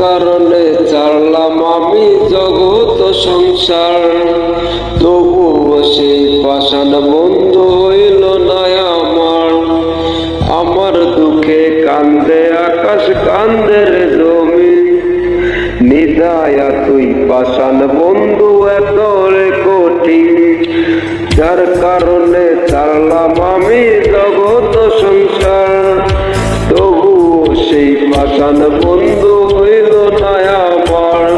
কারণে ছাড়লাম আমি জগৎ সংসার, তবুও সেই পাষাণ বন্ধু হইল না আমার। আমার দুঃখে কান্দে আকাশ, কান্দে রে জমিন, নিদায়া তুই পাষাণ বন্ধু এত রে কঠিন। যার কারণে ছাড়লাম আমি জগৎ সংসার, তবুও সেই পাষাণ বন্ধু হইল না আমার।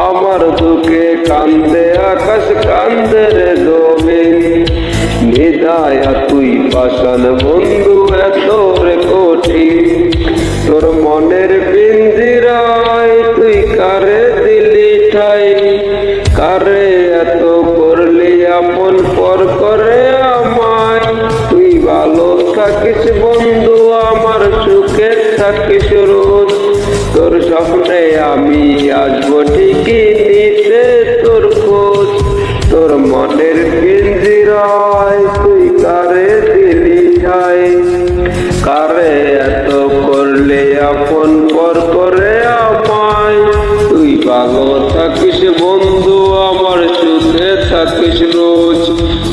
আমার দুঃখে কান্দে আকাশ, কান্দে রে জমিন, নিদায়া তুই পাষাণ বন্ধু এত রে কঠিন। তোর মনের পিঞ্জিরায় তুই কারে দিলি ঠাই, কারে এত করলি আপন পর করে আমায়। তুই ভালো থাকিস বন্ধু, আমার সুখে থাকিস রোজ। তোর স্বপ্নে আমি আসবো ঠিকই নিতে তোর খোঁজ। তোর মনের পিঞ্জিরায় তুই কারে দিলি ঠাই, কারে এত করলে আপন পর করে আমায়। তুই ভালো থাকিস বন্ধু, আমার সুখে থাকিস রোজ।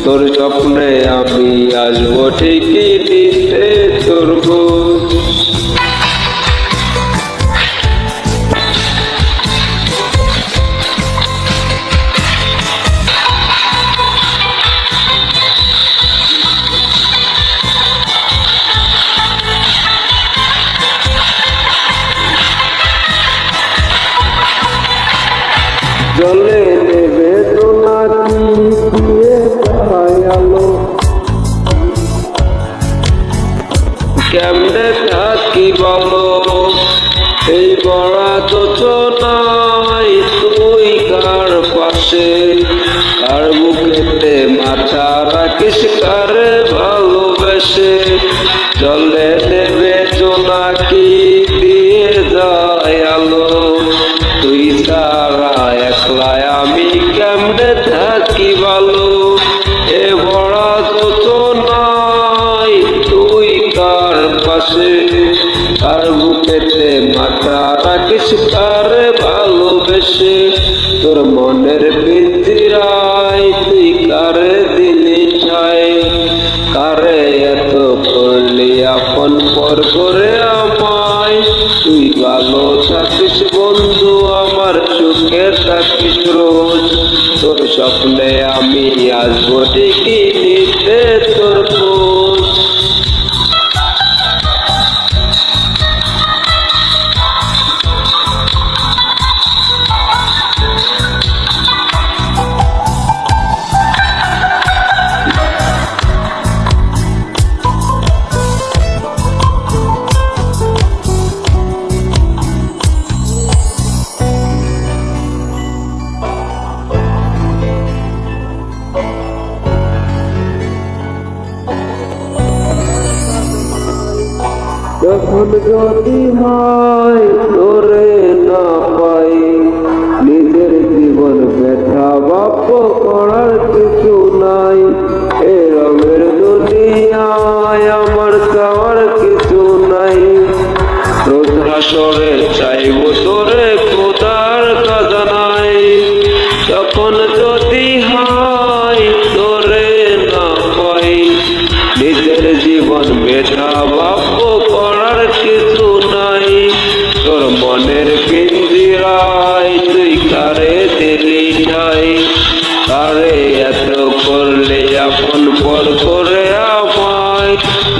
তোর স্বপ্নে আমি আসবো ঠিকই নিতে তোর খোঁজ। জলে নেবে দোনাকি দিয়ে আলো, কেমনে থাকি বলো এই বড়া যোচনায়। তুই কার পাশে, কার বুকেতে মাথা রাখিস, কারে ভালোবেসে। জলে নেবে জোনাকি দিয়ে যায় আলো, তুই তারা একলায় আমি কেমনে থাকি ভালো। এ ভরা যোচনায় তুই কার পাশে, কার বুকেতে মাথা রাখিস, কারে ভালোবেসে। তোর মনের পিঞ্জিরায় তুই কারে দিলি ঠাই, কারে এত করলি আপন পর করে আমায়। তুই ভালো থাকিস বন্ধু, আমার সুখে থাকিস রোজ। তোর স্বপ্নে আমি আসবো ঠিকই নিতে তোর খোঁজ। যখন যদি হয় তোরে না পাই, নিজের জীবন ব্যথা বাপ করার কিছু নাই। এ রঙের দুনিয়ায় আমার চাওয়ার কিছু নাই। রোজ হাসরে চাইব তোরে খোদার খাজানায়। যখন যদি হয় তোরে না পাই, নিজের জীবন ব্যথা বাপ করার কিছু নাই। তোর মনের পিঞ্জিরায় তুই কারে দিলি ঠাই, কারে এত করলে আপন পর করে আমায়।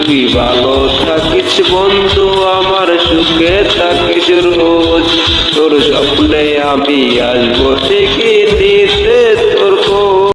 তুই ভালো থাকিস বন্ধু, আমার সুখে থাকিস রোজ। তোর স্বপ্নে আমি আসবো ঠিকই নিতে